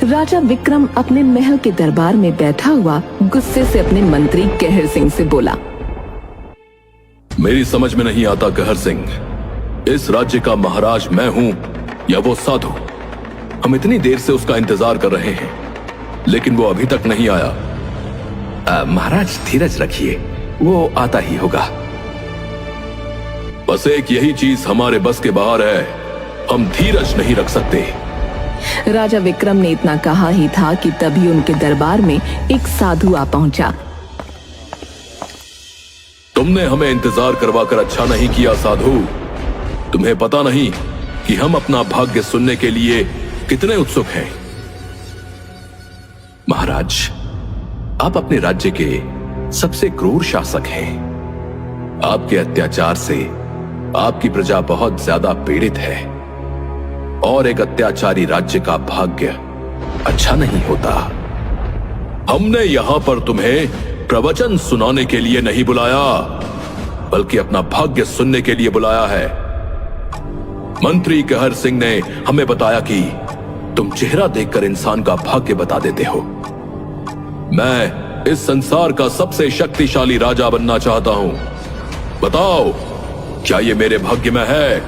राजा विक्रम अपने महल के दरबार में बैठा हुआ गुस्से से अपने मंत्री कहर सिंह से बोला। मेरी समझ में नहीं आता कहर सिंह, इस राज्य का महाराज मैं हूं या वो साधु? हम इतनी देर से उसका इंतजार कर रहे हैं लेकिन वो अभी तक नहीं आया। महाराज धीरज रखिए, वो आता ही होगा। बस एक यही चीज हमारे बस के बाहर है, हम धीरज नहीं रख सकते। राजा विक्रम ने इतना कहा ही था कि तभी उनके दरबार में एक साधु आ पहुंचा। तुमने हमें इंतजार करवाकर अच्छा नहीं किया साधु। तुम्हें पता नहीं कि हम अपना भाग्य सुनने के लिए कितने उत्सुक हैं। महाराज, आप अपने राज्य के सबसे क्रूर शासक हैं। आपके अत्याचार से आपकी प्रजा बहुत ज्यादा पीड़ित है और एक अत्याचारी राज्य का भाग्य अच्छा नहीं होता। हमने यहां पर तुम्हें प्रवचन सुनाने के लिए नहीं बुलाया बल्कि अपना भाग्य सुनने के लिए बुलाया है। मंत्री कहर सिंह ने हमें बताया कि तुम चेहरा देखकर इंसान का भाग्य बता देते हो। मैं इस संसार का सबसे शक्तिशाली राजा बनना चाहता हूं। बताओ, क्या ये मेरे भाग्य में है?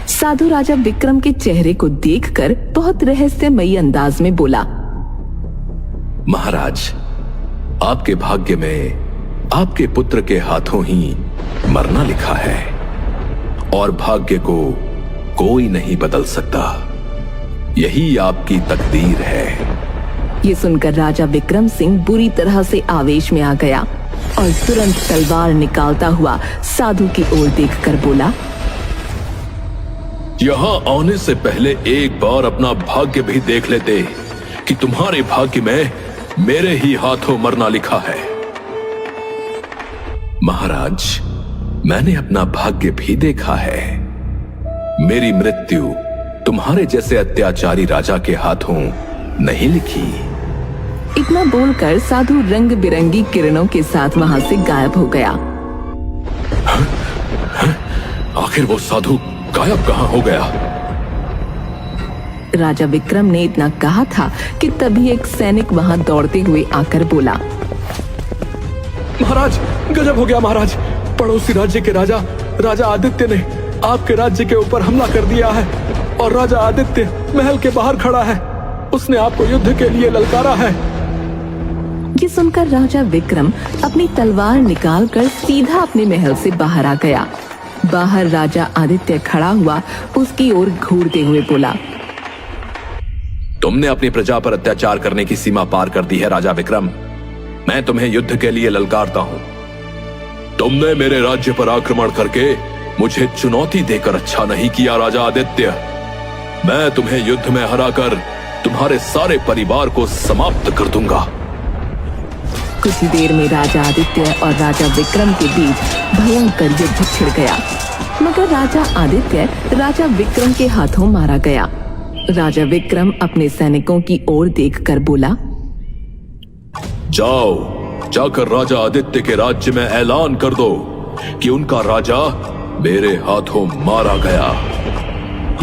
साधु राजा विक्रम के चेहरे को देखकर बहुत रहस्यमयी अंदाज में बोला। महाराज, आपके भाग्य में आपके पुत्र के हाथों ही मरना लिखा है और भाग्य को कोई नहीं बदल सकता। यही आपकी तकदीर है। ये सुनकर राजा विक्रम सिंह बुरी तरह से आवेश में आ गया और तुरंत तलवार निकालता हुआ साधु की ओर देखकर बोला। यहां आने से पहले एक बार अपना भाग्य भी देख लेते कि तुम्हारे भाग्य में मेरे ही हाथों मरना लिखा है। महाराज, मैंने अपना भाग्य भी देखा है। मेरी मृत्यु तुम्हारे जैसे अत्याचारी राजा के हाथों नहीं लिखी। इतना बोलकर साधु रंग बिरंगी किरणों के साथ वहां से गायब हो गया। आखिर वो साधु गायब कहां हो गया? राजा विक्रम ने इतना कहा था कि तभी एक सैनिक वहां दौड़ते हुए आकर बोला। महाराज, गजब हो गया महाराज। पड़ोसी राज्य के राजा आदित्य ने आपके राज्य के ऊपर हमला कर दिया है और राजा आदित्य महल के बाहर खड़ा है। उसने आपको युद्ध के लिए ललकारा है। ये सुनकर राजा विक्रम अपनी तलवार निकालकर सीधा अपने महल से बाहर आ गया। बाहर राजा आदित्य खड़ा हुआ उसकी ओर घूरते हुए बोला। तुमने अपनी प्रजा पर अत्याचार करने की सीमा पार कर दी है राजा विक्रम। मैं तुम्हें युद्ध के लिए ललकारता हूं। तुमने मेरे राज्य पर आक्रमण करके मुझे चुनौती देकर अच्छा नहीं किया राजा आदित्य। मैं तुम्हें युद्ध में हराकर तुम्हारे सारे परिवार को समाप्त कर दूंगा। कुछ ही देर में राजा आदित्य और राजा विक्रम के बीच भयंकर युद्ध छिड़ गया, मगर राजा आदित्य राजा विक्रम के हाथों मारा गया। राजा विक्रम अपने सैनिकों की ओर देखकर बोला। जाओ, जाकर राजा आदित्य के राज्य में ऐलान कर दो कि उनका राजा मेरे हाथों मारा गया।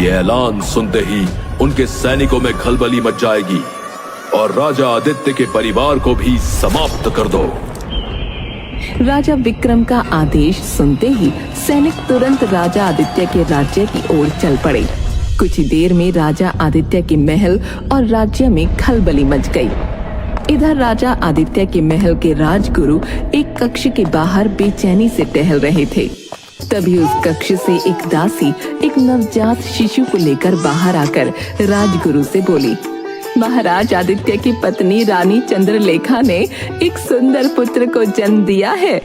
ये ऐलान सुनते ही उनके सैनिकों में खलबली मच जाएगी और राजा आदित्य के परिवार को भी समाप्त कर दो। राजा विक्रम का आदेश सुनते ही सैनिक तुरंत राजा आदित्य के राज्य की ओर चल पड़े। कुछ ही देर में राजा आदित्य के महल और राज्य में खलबली मच गई। इधर राजा आदित्य के महल के राजगुरु एक कक्ष के बाहर बेचैनी से टहल रहे थे। तभी उस कक्ष से एक दासी एक नवजात शिशु को लेकर बाहर आकर राजगुरु से बोली। महाराज आदित्य की पत्नी रानी चंद्रलेखा ने एक सुंदर पुत्र को जन्म दिया है।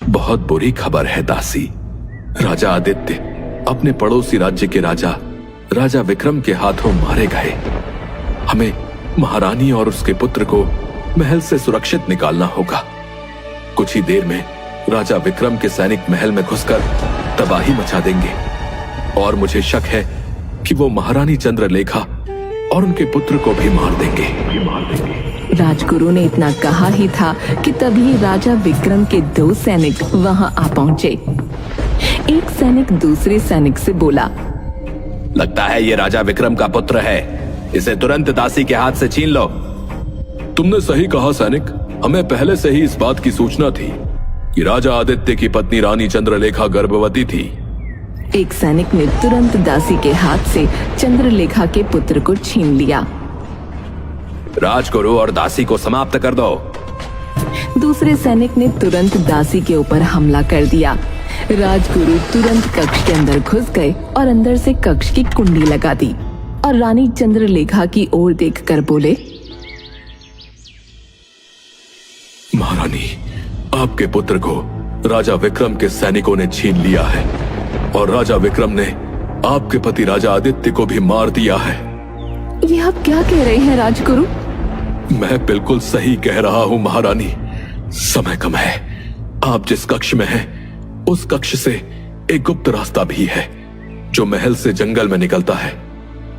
बहुत बुरी खबर है दासी। राजा आदित्य अपने पड़ोसी राज्य के राजा विक्रम के हाथों मारे गए। हमें महारानी और उसके पुत्र को महल से सुरक्षित निकालना होगा। कुछ ही देर में राजा विक्रम के सैनिक महल में घुसकर तबाही मचा देंगे और मुझे शक है कि वो महारानी चंद्रलेखा और उनके पुत्र को भी मार देंगे। राजगुरु ने इतना कहा ही था कि तभी राजा विक्रम के 2 सैनिक वहां आ पहुंचे। एक सैनिक दूसरे सैनिक से बोला। लगता है ये राजा विक्रम का पुत्र है। इसे तुरंत दासी के हाथ से छीन लो। तुमने सही कहा सैनिक, हमें पहले से ही इस बात की सूचना थी कि राजा आदित्य की पत्नी रानी चंद्रलेखा गर्भवती थी। एक सैनिक ने तुरंत दासी के हाथ से चंद्रलेखा के पुत्र को छीन लिया। राजगुरु और दासी को समाप्त कर दो। दूसरे सैनिक ने तुरंत दासी के ऊपर हमला कर दिया। राजगुरु तुरंत कक्ष के अंदर घुस गए और अंदर से कक्ष की कुंडी लगा दी और रानी चंद्रलेखा की ओर देखकर बोले, महारानी, आपके पुत्र को राजा विक्रम के सैनिकों ने छीन लिया है और राजा विक्रम ने आपके पति राजा आदित्य को भी मार दिया है। ये आप क्या कह रहे हैं राजगुरु? मैं बिल्कुल सही कह रहा हूं महारानी। समय कम है। आप जिस कक्ष में हैं, उस कक्ष से एक गुप्त रास्ता भी है जो महल से जंगल में निकलता है।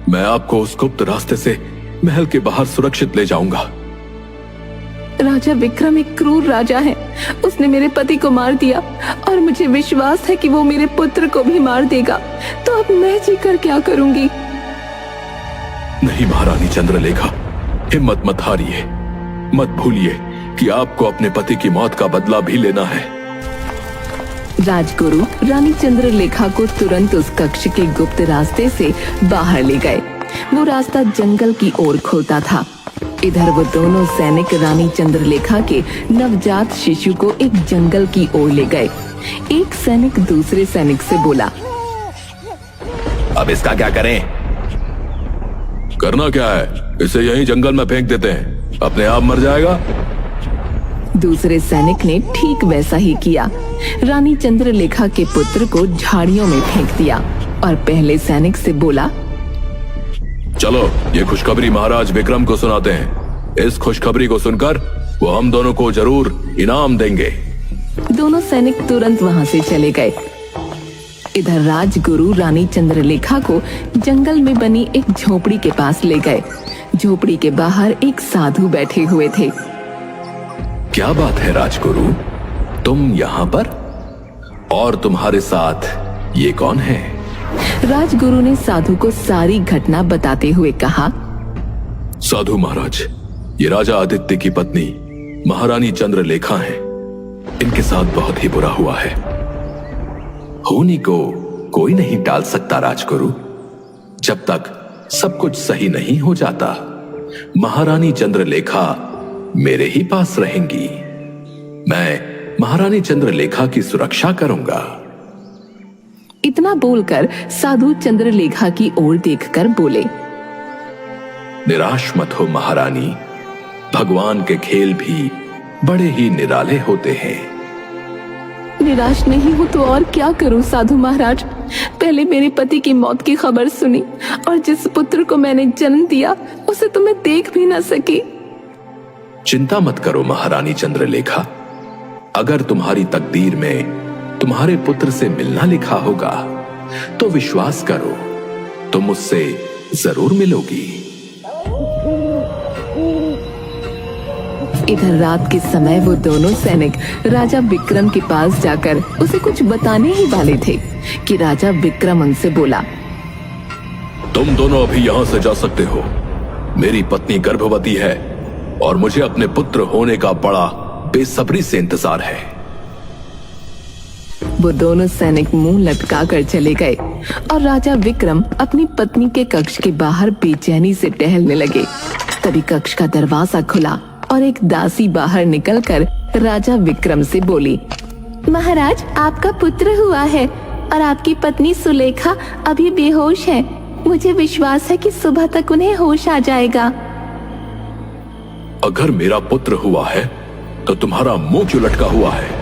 मैं आपको उस गुप्त रास्ते से महल के बाहर सुरक्षित ले जाऊंगा। राजा विक्रम एक क्रूर राजा है। उसने मेरे पति को मार दिया और मुझे विश्वास है कि वो मेरे पुत्र को भी मार देगा। तो अब मैं जीकर क्या करूंगी? नहीं महारानी चंद्रलेखा, हिम्मत मत हारिए। मत भूलिए कि आपको अपने पति की मौत का बदला भी लेना है। राजगुरु रानी चंद्रलेखा को तुरंत उस कक्ष के गुप्त रास्ते से बाहर ले गए। वो रास्ता जंगल की ओर खोता था। इधर वो दोनों सैनिक रानी चंद्रलेखा के नवजात शिशु को एक जंगल की ओर ले गए। एक सैनिक दूसरे सैनिक से बोला, अब इसका क्या करें? करना क्या है, इसे यहीं जंगल में फेंक देते हैं, अपने आप मर जाएगा। दूसरे सैनिक ने ठीक वैसा ही किया। रानी चंद्रलेखा के पुत्र को झाड़ियों में फेंक दिया और पहले सैनिक से बोला, चलो ये खुशखबरी महाराज विक्रम को सुनाते हैं। इस खुशखबरी को सुनकर वो हम दोनों को जरूर इनाम देंगे। दोनों सैनिक तुरंत वहां से चले गए। इधर राजगुरु रानी चंद्रलेखा को जंगल में बनी एक झोपड़ी के पास ले गए। झोपड़ी के बाहर एक साधु बैठे हुए थे। क्या बात है राजगुरु, तुम यहाँ पर? और तुम्हारे साथ ये कौन है? राजगुरु ने साधु को सारी घटना बताते हुए कहा, साधु महाराज, ये राजा आदित्य की पत्नी महारानी चंद्रलेखा हैं। इनके साथ बहुत ही बुरा हुआ है। होनी को कोई नहीं टाल सकता राजगुरु। जब तक सब कुछ सही नहीं हो जाता, महारानी चंद्रलेखा मेरे ही पास रहेंगी। मैं महारानी चंद्रलेखा की सुरक्षा करूंगा। इतना बोलकर साधु चंद्रलेखा की ओर देखकर बोले, निराश मत हो महारानी, भगवान के खेल भी बड़े ही निराले होते हैं। निराश नहीं हूँ तो और क्या करूँ साधु महाराज। पहले मेरे पति की मौत की खबर सुनी और जिस पुत्र को मैंने जन्म दिया उसे तो मैं देख भी न सकी। चिंता मत करो महारानी चंद्रलेखा, अगर तुम्हारी तकदीर में तुम्हारे पुत्र से मिलना लिखा होगा तो विश्वास करो, तुम उससे जरूर मिलोगी। इधर रात के समय वो दोनों सैनिक राजा विक्रम के पास जाकर उसे कुछ बताने ही वाले थे कि राजा विक्रम उनसे बोला, तुम दोनों अभी यहाँ से जा सकते हो। मेरी पत्नी गर्भवती है और मुझे अपने पुत्र होने का बड़ा बेसब्री से इंतजार है। वो दोनों सैनिक मुंह लटका कर चले गए और राजा विक्रम अपनी पत्नी के कक्ष के बाहर बेचैनी से टहलने लगे। तभी कक्ष का दरवाजा खुला और एक दासी बाहर निकलकर राजा विक्रम से बोली, महाराज, आपका पुत्र हुआ है और आपकी पत्नी सुलेखा अभी बेहोश है। मुझे विश्वास है कि सुबह तक उन्हें होश आ जाएगा। अगर मेरा पुत्र हुआ है तो तुम्हारा मुंह क्यों लटका हुआ है?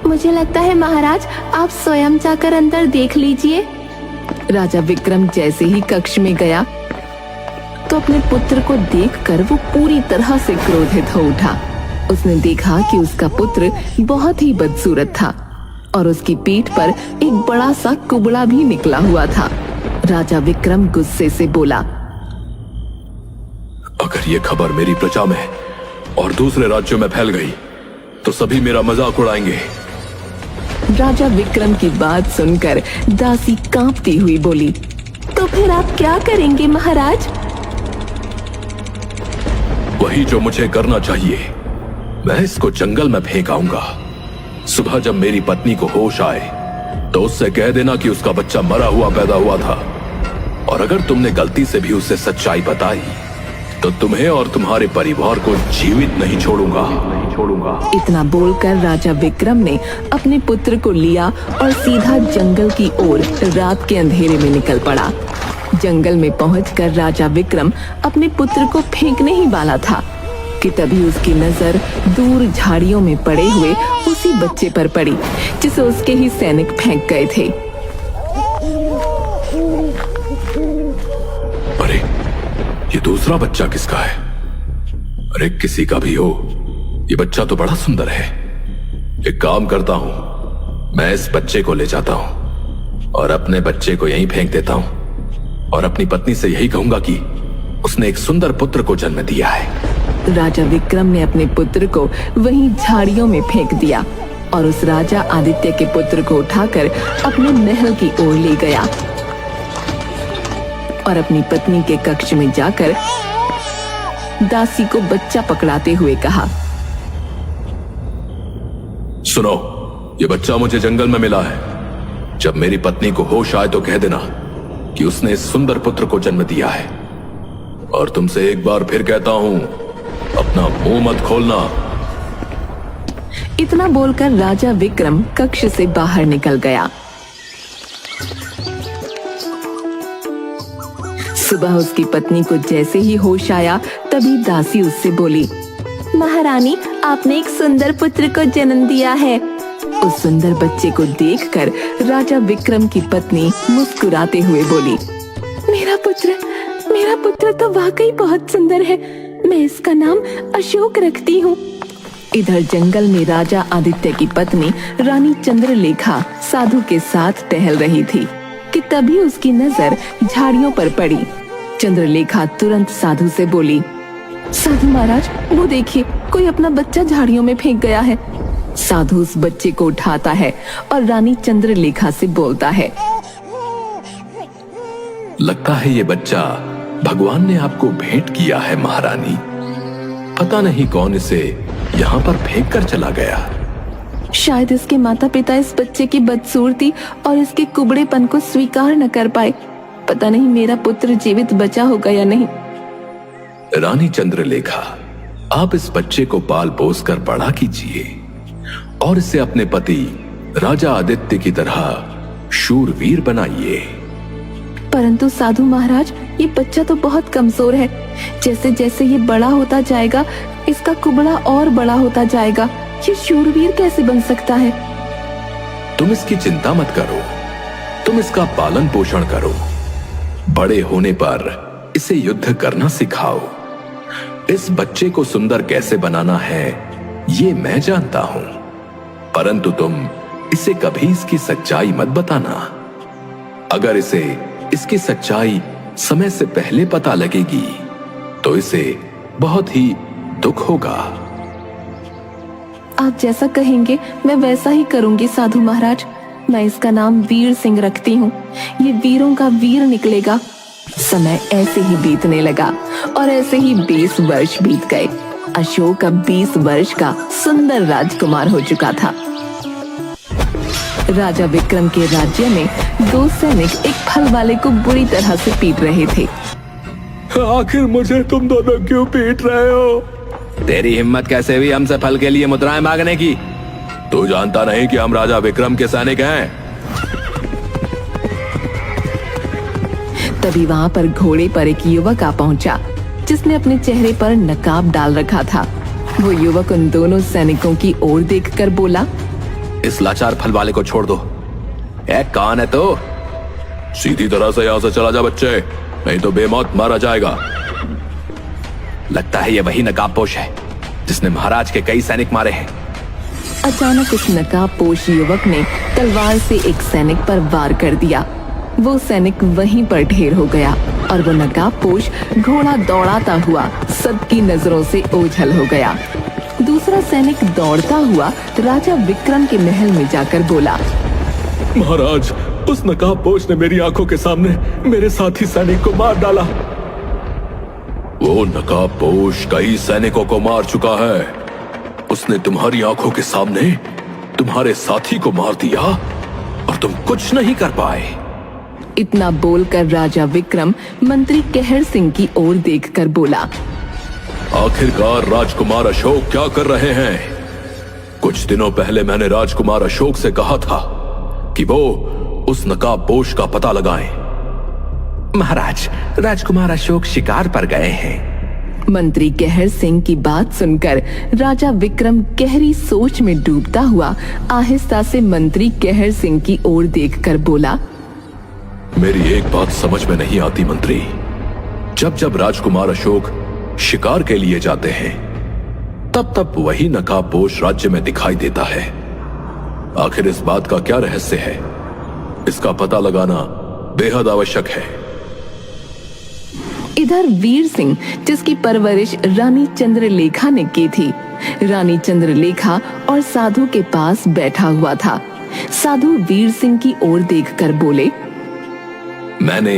मुझे लगता है महाराज, आप स्वयं जाकर अंदर देख लीजिए। राजा विक्रम जैसे ही कक्ष में गया तो अपने पुत्र को देखकर वो पूरी तरह से क्रोधित हो उठा। उसने देखा कि उसका पुत्र बहुत ही बदसूरत था और उसकी पीठ पर एक बड़ा सा कुबड़ा भी निकला हुआ था। राजा विक्रम गुस्से से बोला, अगर ये खबर मेरी प्रजा में और दूसरे राज्यों में फैल गई तो सभी मेरा मजाक उड़ाएंगे। राजा विक्रम की बात सुनकर दासी कांपती हुई बोली, तो फिर आप क्या करेंगे महाराज? वही जो मुझे करना चाहिए। मैं इसको जंगल में फेंक आऊंगा। सुबह जब मेरी पत्नी को होश आए तो उससे कह देना कि उसका बच्चा मरा हुआ पैदा हुआ था, और अगर तुमने गलती से भी उसे सच्चाई बताई तो तुम्हें और तुम्हारे परिवार को जीवित नहीं छोड़ूंगा। इतना बोलकर राजा विक्रम ने अपने पुत्र को लिया और सीधा जंगल की ओर रात के अंधेरे में निकल पड़ा। जंगल में पहुंचकर राजा विक्रम अपने पुत्र को फेंकने ही वाला था कि तभी उसकी नजर दूर झाड़ियों में पड़े हुए उसी बच्चे पर पड़ी जिसे उसके ही सैनिक फेंक गए थे। अरे ये दूसरा बच्चा किसका है? अरे किसी का भी हो, ये बच्चा तो बड़ा सुंदर है। एक काम करता हूं, मैं इस बच्चे को ले जाता हूं और अपने बच्चे को यहीं फेंक देता हूं और अपनी पत्नी से यही कहूंगा कि उसने एक सुंदर पुत्र को जन्म दिया है। राजा विक्रम ने अपने पुत्र को वहीं झाड़ियों में फेंक दिया और उस राजा आदित्य के पुत्र को उठाकर अपने महल की ओर ले गया और अपनी पत्नी के कक्ष में जाकर दासी को बच्चा पकड़ाते हुए कहा, सुनो, ये बच्चा मुझे जंगल में मिला है। जब मेरी पत्नी को होश आए तो कह देना कि उसने इस सुंदर पुत्र को जन्म दिया है। और तुमसे एक बार फिर कहता हूं, अपना मुंह मत खोलना। इतना बोलकर राजा विक्रम कक्ष से बाहर निकल गया। सुबह उसकी पत्नी को जैसे ही होश आया तभी दासी उससे बोली, महारानी, आपने एक सुंदर पुत्र को जन्म दिया है। उस सुंदर बच्चे को देखकर राजा विक्रम की पत्नी मुस्कुराते हुए बोली, मेरा पुत्र तो वाकई बहुत सुंदर है। मैं इसका नाम अशोक रखती हूँ। इधर जंगल में राजा आदित्य की पत्नी रानी चंद्रलेखा साधु के साथ टहल रही थी कि तभी उसकी नजर झाड़ियों पर पड़ी। चंद्रलेखा तुरंत साधु से बोली, साधु महाराज, वो देखिए, कोई अपना बच्चा झाड़ियों में फेंक गया है। साधु उस बच्चे को उठाता है और रानी चंद्रलेखा से बोलता है, लगता है ये बच्चा भगवान ने आपको भेंट किया है महारानी। पता नहीं कौन इसे यहाँ पर फेंक कर चला गया। शायद इसके माता पिता इस बच्चे की बदसूरती और इसके कुबड़ेपन को स्वीकार न कर पाए। पता नहीं मेरा पुत्र जीवित बचा होगा या नहीं। रानी चंद्रलेखा, आप इस बच्चे को पाल पोस कर बड़ा कीजिए और इसे अपने पति राजा आदित्य की तरह शूरवीर बनाइए। परंतु साधु महाराज, ये बच्चा तो बहुत कमजोर है। जैसे जैसे ये बड़ा होता जाएगा इसका कुबड़ा और बड़ा होता जाएगा। ये शूरवीर कैसे बन सकता है? तुम इसकी चिंता मत करो, तुम इसका पालन पोषण करो। बड़े होने पर इसे युद्ध करना सिखाओ। इस बच्चे को सुंदर कैसे बनाना है ये मैं जानता हूं, परंतु तुम इसे कभी इसकी सच्चाई मत बताना। अगर इसे इसकी सच्चाई समय से पहले पता लगेगी तो इसे बहुत ही दुख होगा। आप जैसा कहेंगे मैं वैसा ही करूंगी साधु महाराज। मैं इसका नाम वीर सिंह रखती हूँ। ये वीरों का वीर निकलेगा। समय ऐसे ही बीतने लगा और ऐसे ही 20 वर्ष बीत गए। अशोक अब 20 वर्ष का सुंदर राजकुमार हो चुका था। राजा विक्रम के राज्य में 2 सैनिक एक फल वाले को बुरी तरह से पीट रहे थे। आखिर मुझे तुम दोनों क्यों पीट रहे हो? तेरी हिम्मत कैसे हुई हमसे फल के लिए मुद्राएं मांगने की? तू जानता नहीं कि हम राजा विक्रम के सैनिक हैं? तभी वहां पर घोड़े पर एक युवक आ पहुंचा जिसने अपने चेहरे पर नकाब डाल रखा था। वो युवक उन दोनों सैनिकों की ओर देखकर बोला, इस लाचार फल वाले को छोड़ दो। कौन है तो? सीधी तरह से यहाँ से चला जा बच्चे, नहीं तो बेमौत मारा जाएगा। लगता है ये वही नकाबपोश है जिसने महाराज के कई सैनिक मारे हैं। अचानक उस नकाबपोश युवक ने तलवार से एक सैनिक पर वार कर दिया। वो सैनिक वहीं पर ढेर हो गया और वो नकाबपोश घोड़ा दौड़ाता हुआ सबकी नजरों से ओझल हो गया। दूसरा सैनिक दौड़ता हुआ राजा विक्रम के महल में जाकर बोला, महाराज, उस नकाबपोश ने मेरी आंखों के सामने मेरे साथी सैनिक को मार डाला। वो नकाबपोश कई सैनिकों को मार चुका है। उसने तुम्हारी आंखों के सामने तुम्हारे साथी को मार दिया और तुम कुछ नहीं कर पाए। इतना बोलकर राजा विक्रम मंत्री कहर सिंह की ओर देखकर बोला, आखिरकार राजकुमार अशोक क्या कर रहे हैं? कुछ दिनों पहले मैंने राजकुमार अशोक से कहा था कि वो उस नकाबपोश का पता लगाएं। महाराज, राजकुमार अशोक शिकार पर गए हैं। मंत्री कहर सिंह की बात सुनकर राजा विक्रम गहरी सोच में डूबता हुआ आहिस्ता से मंत्री कहर सिंह की ओर देखकर बोला, मेरी एक बात समझ में नहीं आती मंत्री। जब जब राजकुमार अशोक शिकार के लिए जाते हैं तब तब वही नकाबपोश राज्य में दिखाई देता है। आखिर इस बात का क्या रहस्य है? इसका पता लगाना बेहद आवश्यक है। इधर वीर सिंह, जिसकी परवरिश रानी चंद्रलेखा ने की थी, रानी चंद्रलेखा और साधु के पास बैठा हुआ था। साधु वीर सिंह की ओर देखकर बोले, मैंने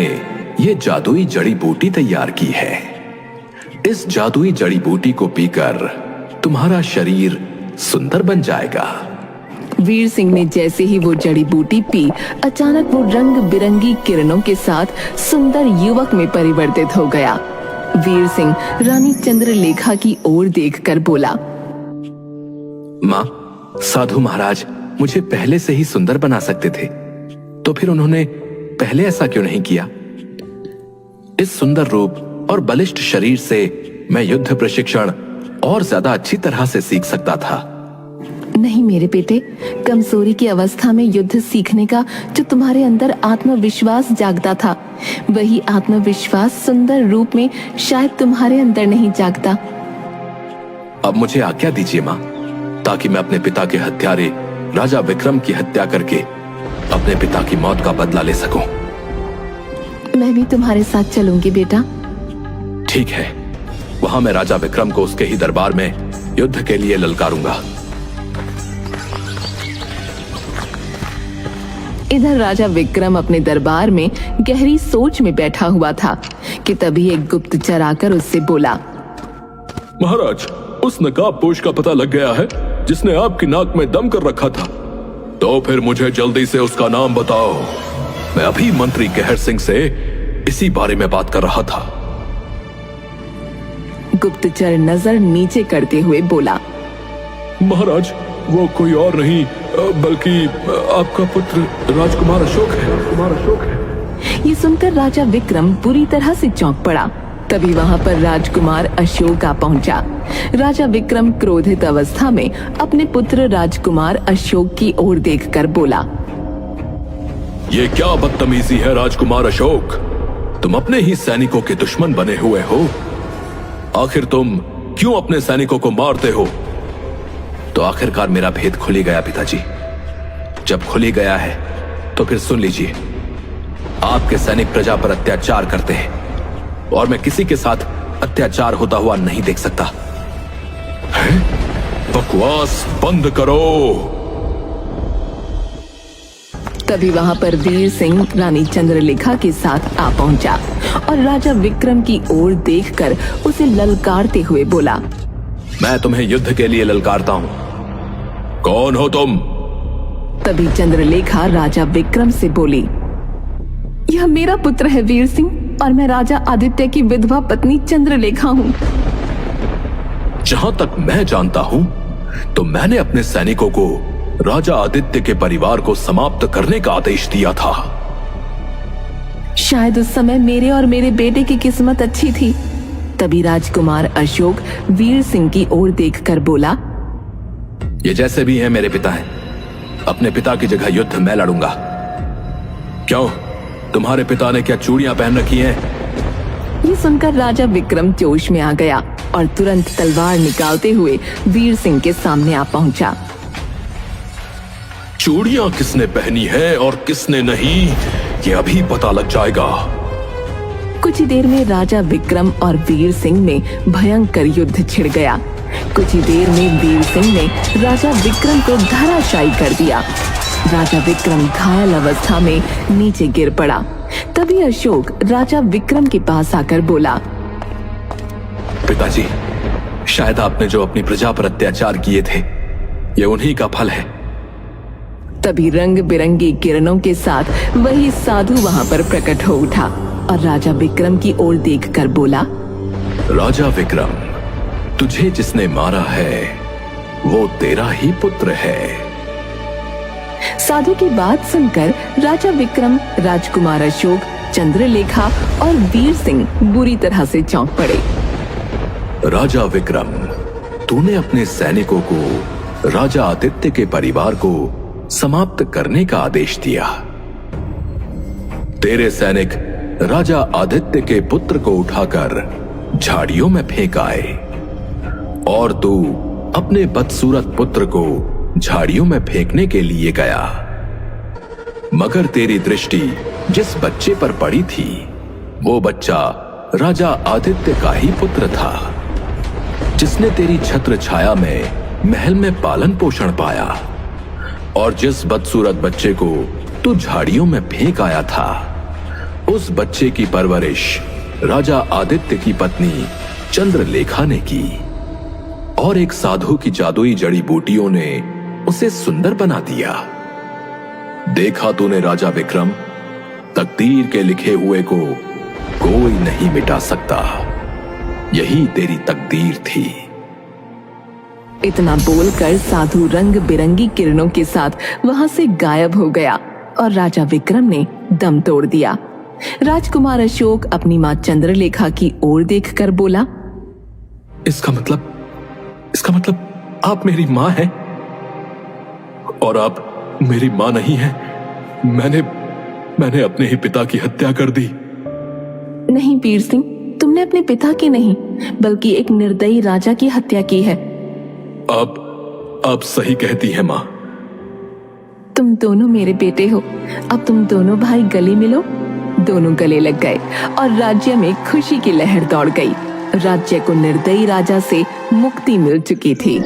ये जादुई जड़ी बूटी तैयार की है। इस जादुई जड़ी बूटी को पीकर तुम्हारा शरीर सुंदर बन जाएगा। वीर सिंह ने जैसे ही वो जड़ी बूटी पी, अचानक वो रंग बिरंगी किरणों के साथ सुंदर युवक में परिवर्तित हो गया। वीर सिंह रानी चंद्रलेखा की ओर देखकर बोला, माँ, साधु महाराज मुझे पहले से ही सुंदर बना सकते थे, तो फिर उन्होंने पहले ऐसा क्यों नहीं किया? इस सुंदर रूप और बलिष्ठ शरीर से मैं युद्ध प्रशिक्षण और ज्यादा अच्छी तरह से सीख सकता था। नहीं मेरे बेटे, कमजोरी की अवस्था में युद्ध सीखने का जो तुम्हारे अंदर आत्मविश्वास जागता था, वही आत्मविश्वास सुंदर रूप में शायद तुम्हारे अंदर नहीं जागता। अब मुझे आज्ञा दीजिए माँ, ताकि मैं अपने पिता के हत्यारे राजा विक्रम की हत्या करके अपने पिता की मौत का बदला ले सकूं। मैं भी तुम्हारे साथ चलूंगी बेटा। ठीक है, वहां मैं राजा विक्रम को उसके ही दरबार में युद्ध के लिए ललकारूंगा। इधर राजा विक्रम अपने दरबार में गहरी सोच में बैठा हुआ था कि तभी एक गुप्तचर आकर उससे बोला, महाराज, उस नकाबपोश का पता लग गया है जिसने आपकी नाक में दम कर रखा था। तो फिर मुझे जल्दी से उसका नाम बताओ। मैं अभी मंत्री कहर सिंह से इसी बारे में बात कर रहा था। गुप्तचर नजर नीचे करते हुए बोला, महाराज, वो कोई और नहीं बल्कि आपका पुत्र राजकुमार अशोक है। ये सुनकर राजा विक्रम बुरी तरह से चौंक पड़ा। तभी वहां पर राजकुमार अशोक आ पहुंचा। राजा विक्रम क्रोधित अवस्था में अपने पुत्र राजकुमार अशोक की ओर देखकर बोला, ये क्या बदतमीजी है राजकुमार अशोक? तुम अपने ही सैनिकों के दुश्मन बने हुए हो। आखिर तुम क्यों अपने सैनिकों को मारते हो? तो आखिरकार मेरा भेद खुल ही गया पिताजी। जब खुल ही गया है तो फिर सुन लीजिए, आपके सैनिक प्रजा पर अत्याचार करते हैं और मैं किसी के साथ अत्याचार होता हुआ नहीं देख सकता। बकवास बंद करो। तभी वहां पर वीर सिंह रानी चंद्रलेखा के साथ आ पहुंचा और राजा विक्रम की ओर देखकर उसे ललकारते हुए बोला, मैं तुम्हें युद्ध के लिए ललकारता हूं। कौन हो तुम? तभी चंद्रलेखा राजा विक्रम से बोली, यह मेरा पुत्र है वीर सिंह और मैं राजा आदित्य की विधवा पत्नी चंद्रलेखा हूँ। जहां तक मैं जानता हूं तो मैंने अपने सैनिकों को राजा आदित्य के परिवार को समाप्त करने का आदेश दिया था। शायद उस समय मेरे और मेरे बेटे की किस्मत अच्छी थी। तभी राजकुमार अशोक वीर सिंह की ओर देखकर बोला, ये जैसे भी हैं मेरे पिता हैं, अपने पिता की जगह युद्ध मैं लड़ूंगा। क्यों, तुम्हारे पिता ने क्या चूड़ियां पहन रखी हैं? ये सुनकर राजा विक्रम जोश में आ गया और तुरंत तलवार निकालते हुए वीर सिंह के सामने आ पहुंचा। चूड़ियां किसने पहनी है और किसने नहीं, ये अभी पता लग जाएगा। कुछ ही देर में राजा विक्रम और वीर सिंह में भयंकर युद्ध छिड़ गया। कुछ ही देर में वीर सिंह ने राजा विक्रम को धराशायी कर दिया। राजा विक्रम घायल अवस्था में नीचे गिर पड़ा। तभी अशोक राजा विक्रम के पास आकर बोला, पिताजी, शायद आपने जो अपनी प्रजा पर अत्याचार किए थे, ये उन्हीं का फल है। तभी रंग बिरंगी किरणों के साथ वही साधु वहां पर प्रकट हो उठा और राजा विक्रम की ओर देखकर बोला, राजा विक्रम, तुझे जिसने मारा है वो तेरा ही पुत्र है। साधु की बात सुनकर राजा विक्रम, राजकुमार अशोक, चंद्रलेखा और वीर सिंह बुरी तरह से चौंक पड़े। राजा विक्रम, तूने अपने सैनिकों को राजा आदित्य के परिवार को समाप्त करने का आदेश दिया। तेरे सैनिक राजा आदित्य के पुत्र को उठाकर झाड़ियों में फेंक आए और तू अपने बदसूरत पुत्र को झाड़ियों में फेंकने के लिए गया, मगर तेरी दृष्टि जिस बच्चे पर पड़ी थी वो बच्चा राजा आदित्य का ही पुत्र था, जिसने तेरी छत्र छाया में महल में पालन पोषण पाया। और जिस बदसूरत बच्चे को तू झाड़ियों में फेंक आया था, उस बच्चे की परवरिश राजा आदित्य की पत्नी चंद्रलेखा ने की और एक साधु की जादुई जड़ी बूटियों ने उसे सुंदर बना दिया। देखा तूने राजा विक्रम, तकदीर के लिखे हुए को कोई नहीं मिटा सकता, यही तेरी तकदीर थी। इतना बोलकर साधु रंग बिरंगी किरणों के साथ वहां से गायब हो गया और राजा विक्रम ने दम तोड़ दिया। राजकुमार अशोक अपनी मां चंद्रलेखा की ओर देखकर बोला, इसका मतलब आप मेरी मां हैं और आप मेरी मां नहीं हैं। मैंने अपने ही पिता की हत्या कर दी। नहीं वीर सिंह, तुमने अपने पिता की नहीं बल्कि एक निर्दयी राजा की हत्या की है। आप सही कहती हैं मां। तुम दोनों मेरे बेटे हो, अब तुम दोनों भाई गले मिलो। दोनों गले लग गए और राज्य में खुशी की लहर दौड़ गई। राज्य को निर्दयी राजा से मुक्ति मिल चुकी थी।